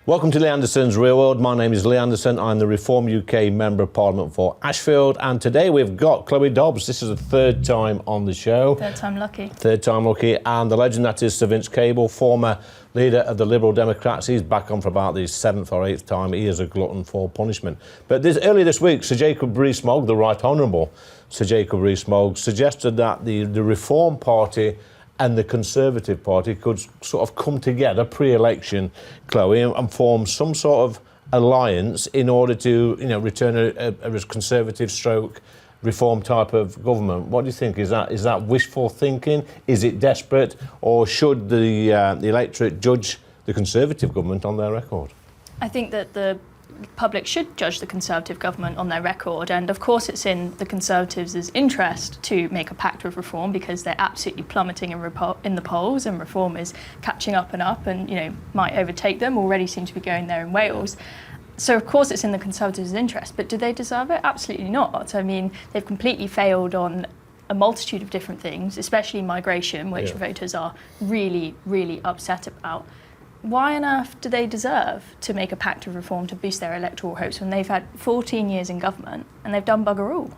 Welcome to Lee Anderson's Real World. My name is Lee Anderson. I'm the Reform UK Member of Parliament for Ashfield. And today we've got Chloe Dobbs. This is the third time on the show. Third time lucky. Third time lucky. And the legend that is Sir Vince Cable, former leader of the Liberal Democrats. He's back on for about the seventh or eighth time. He is a glutton for punishment. But earlier this week, Sir Jacob Rees-Mogg, the Right Honourable Sir Jacob Rees-Mogg, suggested that the Reform Party and the Conservative Party could sort of come together pre-election, Chloe, and form some sort of alliance in order to, return a Conservative stroke Reform type of government. What do you think? Is that wishful thinking? Is it desperate? Or should the electorate judge the Conservative government on their record? I think that the public should judge the Conservative government on their record, and of course it's in the Conservatives' interest to make a pact with Reform because they're absolutely plummeting in the polls, and Reform is catching up and might overtake them. Already seem to be going there in Wales. So of course it's in the Conservatives' interest, but do they deserve it? Absolutely not. I mean, they've completely failed on a multitude of different things, especially migration, which voters are really, really upset about. Why on earth do they deserve to make a pact of Reform to boost their electoral hopes when they've had 14 years in government and they've done bugger all?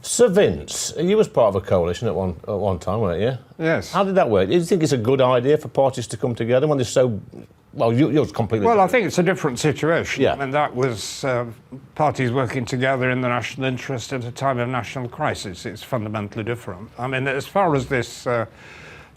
Sir Vince, you was part of a coalition at one time, weren't you? Yes. How did that work? Do you think it's a good idea for parties to come together when they're so... Well, you're completely... Well, I think it's a different situation. Yeah. I mean, that was parties working together in the national interest at a time of national crisis. It's fundamentally different. I mean, as far as this...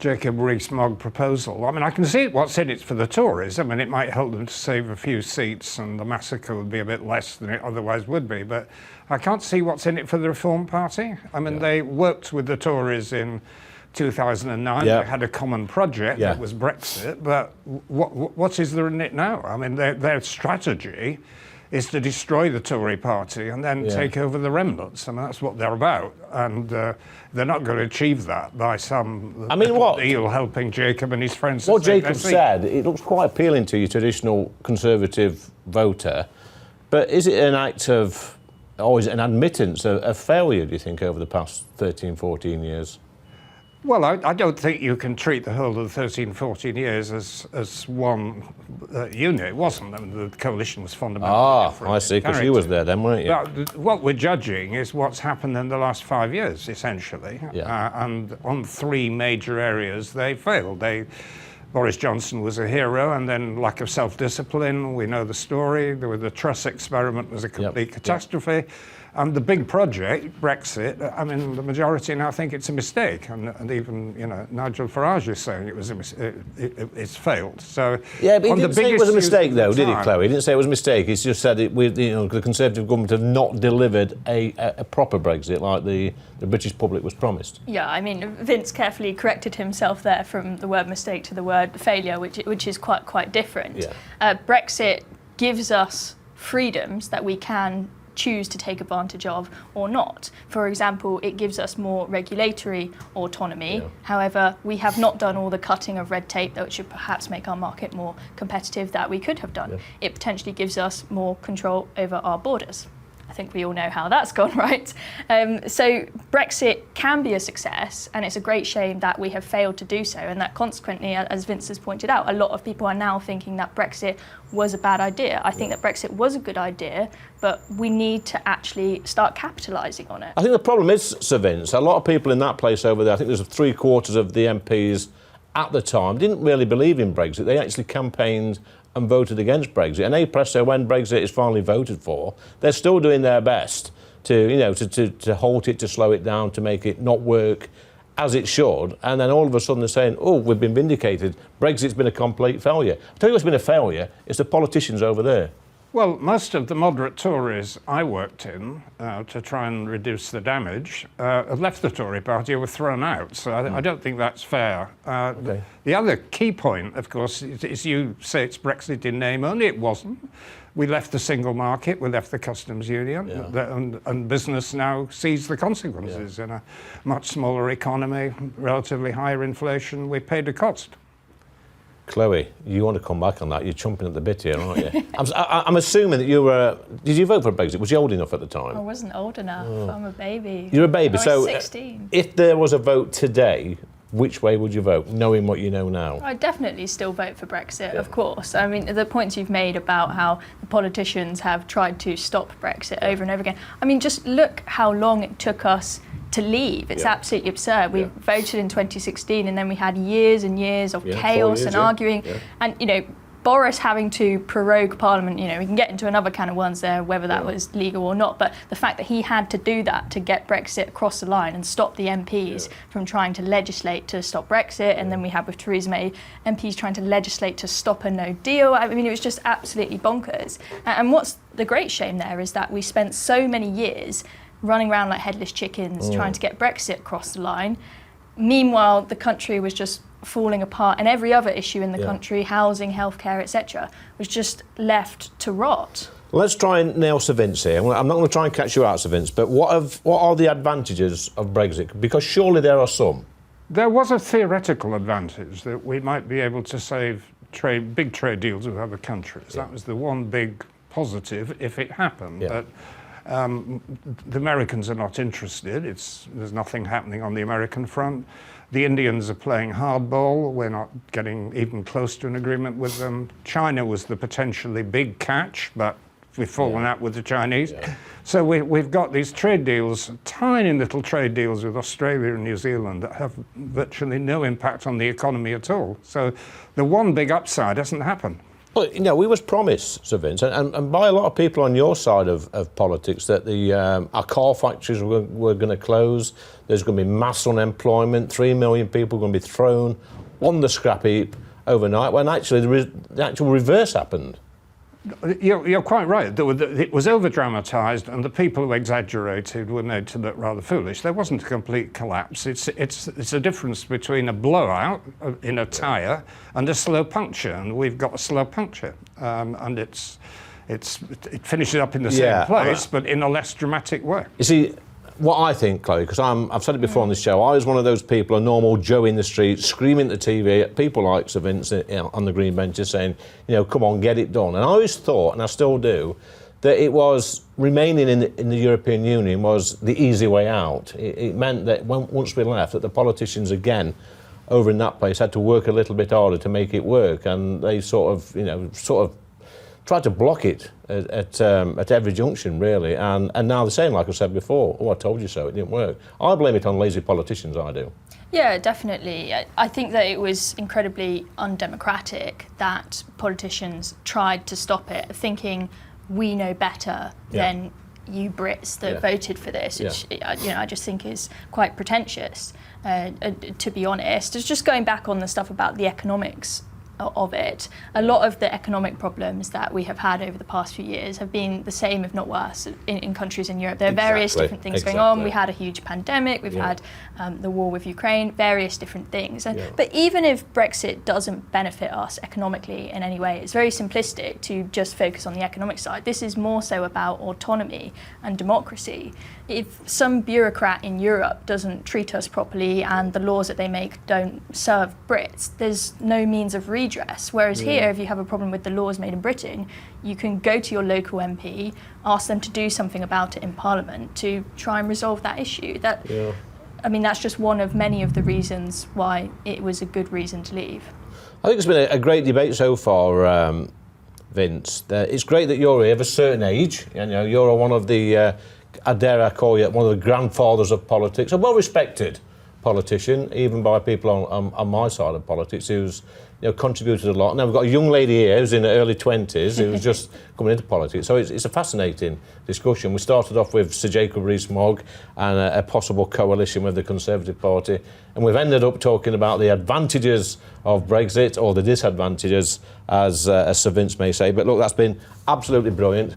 Jacob Rees-Mogg proposal. I mean, I can see what's in it for the Tories. I mean, it might help them to save a few seats and the massacre would be a bit less than it otherwise would be. But I can't see what's in it for the Reform Party. I mean, they worked with the Tories in 2009. They had a common project. That was Brexit. But what is there in it now? I mean, their strategy is to destroy the Tory party and then take over the remnants. I mean, that's what they're about. And they're not going to achieve that by some deal helping Jacob and his friends. What Jacob said, it looks quite appealing to your traditional Conservative voter, but is it an act of, or is it an admittance of failure, do you think, over the past 13, 14 years? Well, I don't think you can treat the whole of the 13, 14 years as one unit. It wasn't. I mean, the coalition was fundamentally different. I see, because you was there then, weren't you? But what we're judging is what's happened in the last 5 years, essentially. And on three major areas, they failed. Boris Johnson was a hero, and then lack of self-discipline. We know the story. The Truss experiment was a complete catastrophe. And the big project, Brexit, I mean, the majority now think it's a mistake, and even Nigel Farage is saying it was it's failed. So yeah, but he didn't say it was a mistake, though, did he, Chloe? He didn't say it was a mistake. He just said the Conservative government have not delivered a proper Brexit like the British public was promised. Yeah, I mean, Vince carefully corrected himself there from the word mistake to the word failure, which is quite different. Brexit gives us freedoms that we can choose to take advantage of or not. For example, it gives us more regulatory autonomy. However, we have not done all the cutting of red tape that should perhaps make our market more competitive that we could have done. It potentially gives us more control over our borders. I think we all know how that's gone, right? So Brexit can be a success, and it's a great shame that we have failed to do so, and that consequently, as Vince has pointed out, a lot of people are now thinking that Brexit was a bad idea. I think that Brexit was a good idea, but we need to actually start capitalising on it. I think the problem is, Sir Vince, a lot of people in that place over there, I think there's 3/4 of the MPs at the time didn't really believe in Brexit. They actually campaigned and voted against Brexit. And presto, when Brexit is finally voted for, they're still doing their best to halt it, to slow it down, to make it not work as it should. And then all of a sudden they're saying, oh, we've been vindicated. Brexit's been a complete failure. I'll tell you what's been a failure, it's the politicians over there. Well, most of the moderate Tories I worked in to try and reduce the damage have left the Tory party or were thrown out. So I don't think that's fair. The other key point, of course, is you say it's Brexit in name only. It wasn't. We left the single market, we left the customs union, and business now sees the consequences. In a much smaller economy, relatively higher inflation, we paid the cost. Chloe, you want to come back on that? You're chomping at the bit here, aren't you? I'm assuming that you were... Did you vote for Brexit? Was you old enough at the time? I wasn't old enough. I'm a baby. You're a baby, I was so 16. If there was a vote today which way would you vote, knowing what you know now? I'd definitely still vote for Brexit, of course. I mean, the points you've made about how the politicians have tried to stop Brexit over and over again. I mean, just look how long it took us to leave. It's absolutely absurd. We voted in 2016 and then we had years and years of chaos and arguing. And, you know, Boris having to prorogue Parliament, you know, we can get into another can of worms there, whether that was legal or not, but the fact that he had to do that to get Brexit across the line and stop the MPs from trying to legislate to stop Brexit, and then we have with Theresa May, MPs trying to legislate to stop a no deal. I mean, it was just absolutely bonkers. And what's the great shame there is that we spent so many years running around like headless chickens trying to get Brexit across the line. Meanwhile, the country was just falling apart, and every other issue in the country, housing, healthcare, etc., was just left to rot. Let's try and nail Sir Vince here. I'm not going to try and catch you out, Sir Vince, but what are the advantages of Brexit? Because surely there are some. There was a theoretical advantage that we might be able to save big trade deals with other countries. That was the one big positive if it happened. But the Americans are not interested. There's nothing happening on the American front. The Indians are playing hardball. We're not getting even close to an agreement with them. China was the potentially big catch, but we've fallen out with the Chinese. So we've got these trade deals, tiny little trade deals with Australia and New Zealand that have virtually no impact on the economy at all. So the one big upside hasn't happened. Well, you know, we was promised, Sir Vince, and by a lot of people on your side of politics, that our car factories were going to close. There's going to be mass unemployment. 3 million people are going to be thrown on the scrap heap overnight, when actually the actual reverse happened. You're quite right. It was over-dramatised, and the people who exaggerated were made to look rather foolish. There wasn't a complete collapse. It's a difference between a blowout in a tyre and a slow puncture, and we've got a slow puncture, and it finishes up in the same place, but in a less dramatic way. You see, what I think, Chloe, because I've said it before on the show, I was one of those people, a normal Joe in the street, screaming at the TV at people like Sir Vince, you know, on the green benches, saying, you know, come on, get it done. And I always thought, and I still do, that it was remaining in the European Union was the easy way out. It meant that once we left, that the politicians again over in that place had to work a little bit harder to make it work, and they sort of tried to block it at every junction, really, and now they're saying, like I said before, oh, I told you so, it didn't work. I blame it on lazy politicians, I do. Yeah, definitely. I think that it was incredibly undemocratic that politicians tried to stop it, thinking we know better than you Brits that voted for this, which I just think is quite pretentious, to be honest. It's just going back on the stuff about the economics of it. A lot of the economic problems that we have had over the past few years have been the same, if not worse, in countries in Europe. There are various different things going on. We had a huge pandemic, we've had the war with Ukraine, various different things. But even if Brexit doesn't benefit us economically in any way, it's very simplistic to just focus on the economic side. This is more so about autonomy and democracy. If some bureaucrat in Europe doesn't treat us properly and the laws that they make don't serve Brits, there's no means of redress. Whereas here, if you have a problem with the laws made in Britain, you can go to your local MP, ask them to do something about it in Parliament to try and resolve that issue. I mean, that's just one of many of the reasons why it was a good reason to leave. I think it's been a great debate so far, Vince. It's great that you're here of a certain age. You know, you're one of the, I dare I call you, one of the grandfathers of politics, a well-respected politician, even by people on my side of politics, who's contributed a lot. Now we've got a young lady here who's in her early 20s who's just coming into politics. So it's a fascinating discussion. We started off with Sir Jacob Rees-Mogg and a possible coalition with the Conservative Party, and we've ended up talking about the advantages of Brexit, or the disadvantages, as Sir Vince may say. But look, that's been absolutely brilliant.